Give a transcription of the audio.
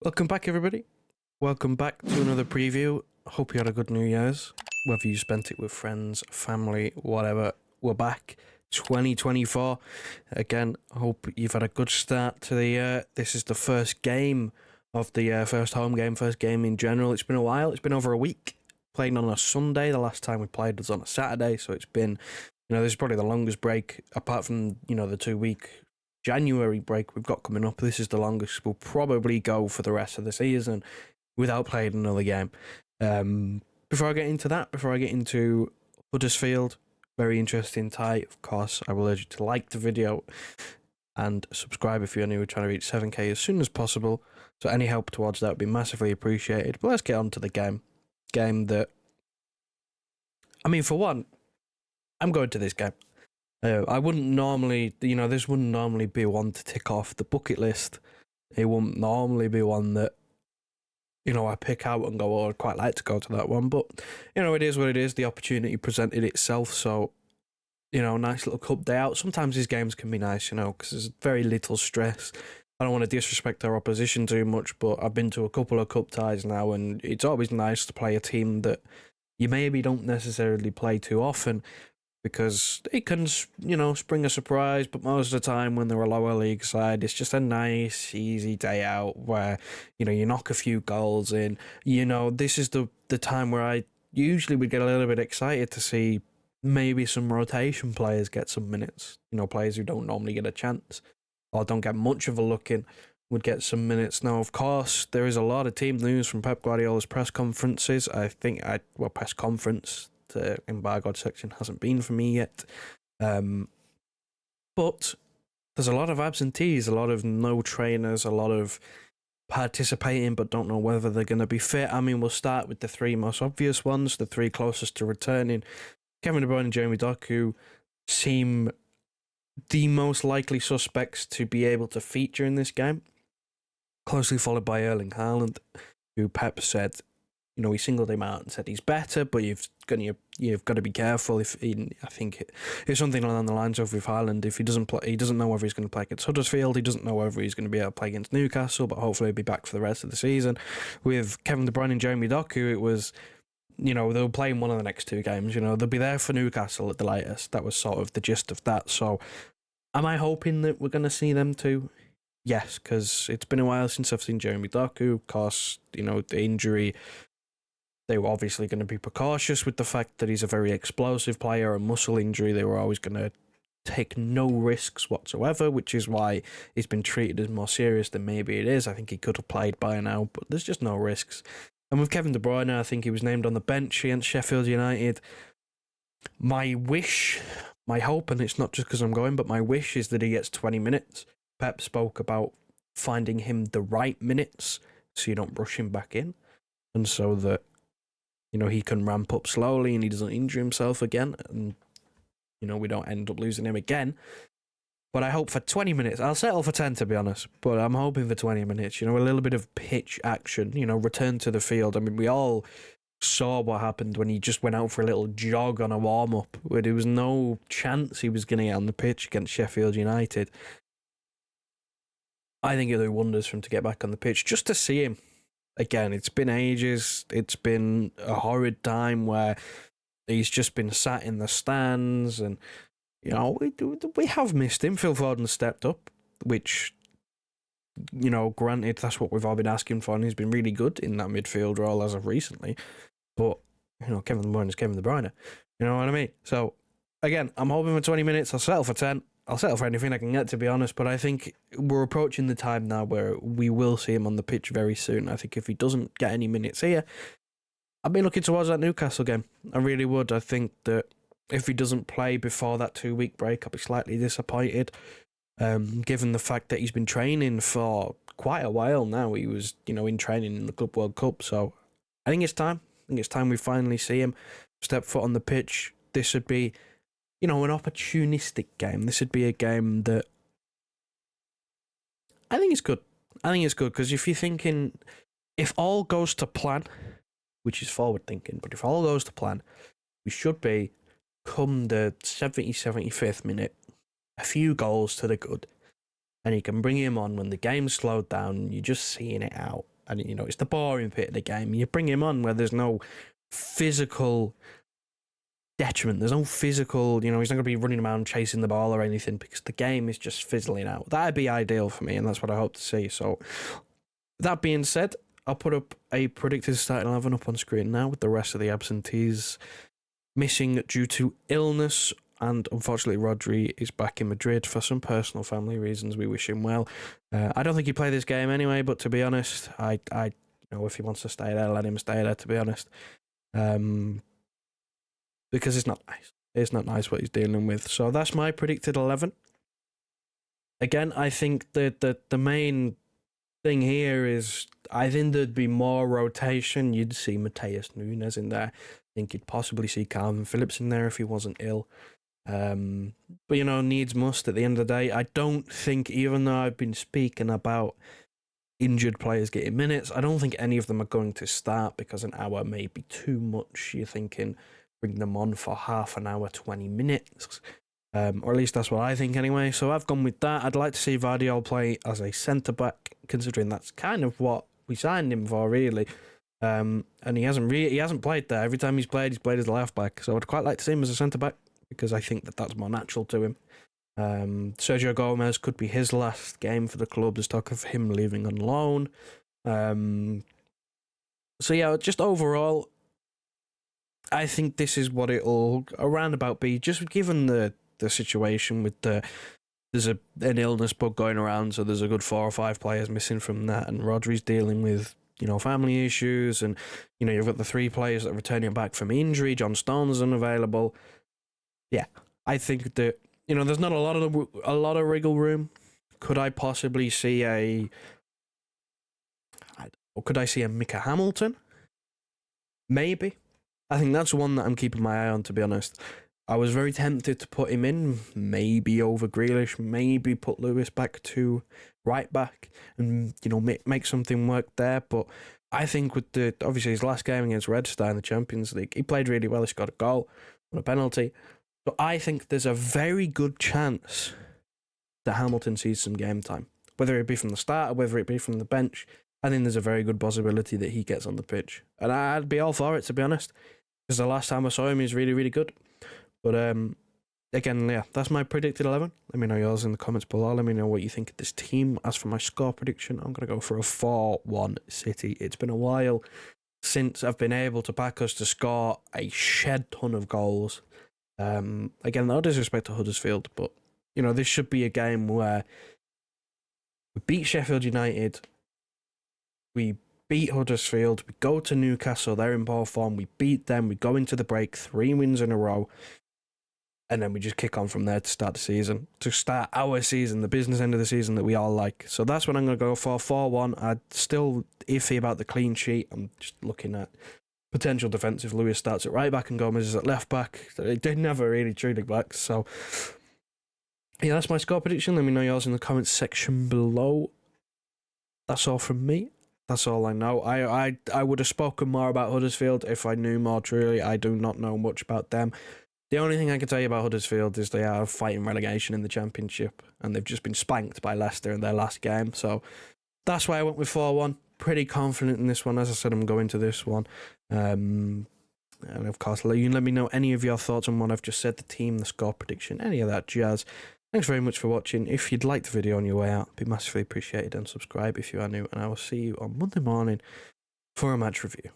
Welcome back, everybody. Welcome back to another preview. Hope you had a good New Year's. Whether you spent it with friends, family, whatever, we're back. 2024. Again, hope you've had a good start to the year. This is the first game of the first home game, first game in general. It's been a while. It's been over a week. Playing on a Sunday. The last time we played was on a Saturday, so it's been, this is probably the longest break, apart from, the 2-week January break we've got coming up. This is the longest we'll probably go for the rest of the season without playing another game. Before I get into that, before I get into Huddersfield, very interesting tie. Of course, I will urge you to like the video and subscribe if you're new. We're trying to reach 7k as soon as possible, so any help towards that would be massively appreciated. But let's get on to the game. Game that, for one, I'm going to this game. I wouldn't normally, this wouldn't normally be one to tick off the bucket list. It wouldn't normally be one that, I pick out and go, oh, I'd quite like to go to that one. But, it is what it is. The opportunity presented itself. So, nice little cup day out. Sometimes these games can be nice, because there's very little stress. I don't want to disrespect our opposition too much, but I've been to a couple of cup ties now, and it's always nice to play a team that you maybe don't necessarily play too often, because it can, spring a surprise. But most of the time when they're a lower league side, it's just a nice, easy day out where, you knock a few goals in. This is the time where I usually would get a little bit excited to see maybe some rotation players get some minutes. Players who don't normally get a chance or don't get much of a look in would get some minutes. Now, of course, there is a lot of team news from Pep Guardiola's press conferences. Press conference, the embargoed section hasn't been for me yet. But there's a lot of absentees, a lot of no trainers, a lot of participating but don't know whether they're going to be fit. We'll start with the three most obvious ones, the three closest to returning. Kevin De Bruyne and Jamie Doku seem the most likely suspects to be able to feature in this game, closely followed by Erling Haaland, who Pep said, he singled him out and said he's better, but you've got to be careful. I think it's something along the lines of with Haaland, if he doesn't play, he doesn't know whether he's going to play against Huddersfield, he doesn't know whether he's going to be able to play against Newcastle, but hopefully he'll be back for the rest of the season. With Kevin De Bruyne and Jamie Doku, it was, they'll play in one of the next two games. They'll be there for Newcastle at the latest. That was sort of the gist of that. So am I hoping that we're going to see them too? Yes, because it's been a while since I've seen Jamie Doku. Of course, the injury, they were obviously going to be precautious with the fact that he's a very explosive player. A muscle injury, they were always going to take no risks whatsoever, which is why he's been treated as more serious than maybe it is. I think he could have played by now, but there's just no risks. And with Kevin De Bruyne, I think he was named on the bench against Sheffield United. My wish, my hope, and it's not just because I'm going, but my wish is that he gets 20 minutes. Pep spoke about finding him the right minutes so you don't rush him back in, and so that, he can ramp up slowly and he doesn't injure himself again, and, we don't end up losing him again. But I hope for 20 minutes. I'll settle for 10, to be honest, but I'm hoping for 20 minutes. A little bit of pitch action, return to the field. We all saw what happened when he just went out for a little jog on a warm-up, where there was no chance he was going to get on the pitch against Sheffield United. I think it'll do wonders for him to get back on the pitch, just to see him. Again, it's been ages. It's been a horrid time where he's just been sat in the stands, and we have missed him. Phil Foden stepped up, which, granted, that's what we've all been asking for, and he's been really good in that midfield role as of recently. But, Kevin De Bruyne is Kevin De Bruyne. You know what I mean? So, again, I'm hoping for 20 minutes. I'll settle for 10. I'll settle for anything I can get, to be honest, but I think we're approaching the time now where we will see him on the pitch very soon. I think if he doesn't get any minutes here, I'd be looking towards that Newcastle game. I really would. I think that if he doesn't play before that 2-week break, I'll be slightly disappointed, given the fact that he's been training for quite a while now. He was, in training in the Club World Cup, so I think it's time. I think it's time we finally see him step foot on the pitch. This would be, an opportunistic game. This would be a game that I think is good. I think it's good because if you're thinking, if all goes to plan, which is forward thinking, but if all goes to plan, we should be, come the 70th, 75th minute, a few goals to the good. and you can bring him on when the game's slowed down and you're just seeing it out. And, it's the boring bit of the game. You bring him on where there's no physical detriment. There's no physical, he's not going to be running around chasing the ball or anything because the game is just fizzling out. That'd be ideal for me, and that's what I hope to see. So, that being said, I'll put up a predicted starting 11 up on screen now with the rest of the absentees missing due to illness. And unfortunately, Rodri is back in Madrid for some personal family reasons. We wish him well. I don't think he'd play this game anyway, but to be honest, I if he wants to stay there, let him stay there, to be honest. Because it's not nice. It's not nice what he's dealing with. So that's my predicted 11. Again, I think that the main thing here is I think there'd be more rotation. You'd see Mateus Nunes in there. I think you'd possibly see Calvin Phillips in there if he wasn't ill. But needs must at the end of the day. I don't think, even though I've been speaking about injured players getting minutes, I don't think any of them are going to start because an hour may be too much. You're thinking bring them on for half an hour, 20 minutes. Or at least that's what I think anyway. So I've gone with that. I'd like to see Vardiol play as a centre-back, considering that's kind of what we signed him for, really. And he hasn't played there. Every time he's played as a left-back. So I'd quite like to see him as a centre-back, because I think that's more natural to him. Sergio Gomez could be his last game for the club. There's talk of him leaving on loan. So yeah, just overall, I think this is what it'll around about be, just given the situation with there's an illness bug going around, so there's a good 4 or 5 players missing from that, and Rodri's dealing with family issues, and you've got the 3 players that are returning back from injury. John Stones unavailable. Yeah, I think that there's not a lot of wriggle room. Could I possibly see could I see a Micah Hamilton? Maybe. I think that's one that I'm keeping my eye on, to be honest. I was very tempted to put him in, maybe over Grealish, maybe put Lewis back to right back and, make something work there. But I think with obviously his last game against Red Star in the Champions League, he played really well. He scored a goal on a penalty. So I think there's a very good chance that Hamilton sees some game time, whether it be from the start or whether it be from the bench. I think there's a very good possibility that he gets on the pitch. And I'd be all for it, to be honest, because the last time I saw him, he was really, really good. But again, yeah, that's my predicted 11. Let me know yours in the comments below. Let me know what you think of this team. As for my score prediction, I'm going to go for a 4-1 City. It's been a while since I've been able to back us to score a shed ton of goals. Again, no disrespect to Huddersfield, but, this should be a game where we beat Sheffield United, we beat Huddersfield, we go to Newcastle, they're in poor form, we beat them, we go into the break, 3 wins in a row, and then we just kick on from there to start the season, to start our season, the business end of the season that we all like. So that's what I'm going to go for, 4-1. I'm still iffy about the clean sheet. I'm just looking at potential defensive. Lewis starts at right back and Gomez is at left back. They never really truly back. So yeah, that's my score prediction. Let me know yours in the comments section below. That's all from me. That's all I know. I would have spoken more about Huddersfield if I knew more truly. I do not know much about them. The only thing I can tell you about Huddersfield is they are fighting relegation in the Championship, and they've just been spanked by Leicester in their last game. So that's why I went with 4-1. Pretty confident in this one. As I said, I'm going to this one. And of course, you let me know any of your thoughts on what I've just said, the team, the score prediction, any of that jazz. Thanks very much for watching. If you'd like the video on your way out, it'd be massively appreciated, and subscribe if you are new, and I will see you on Monday morning for a match review.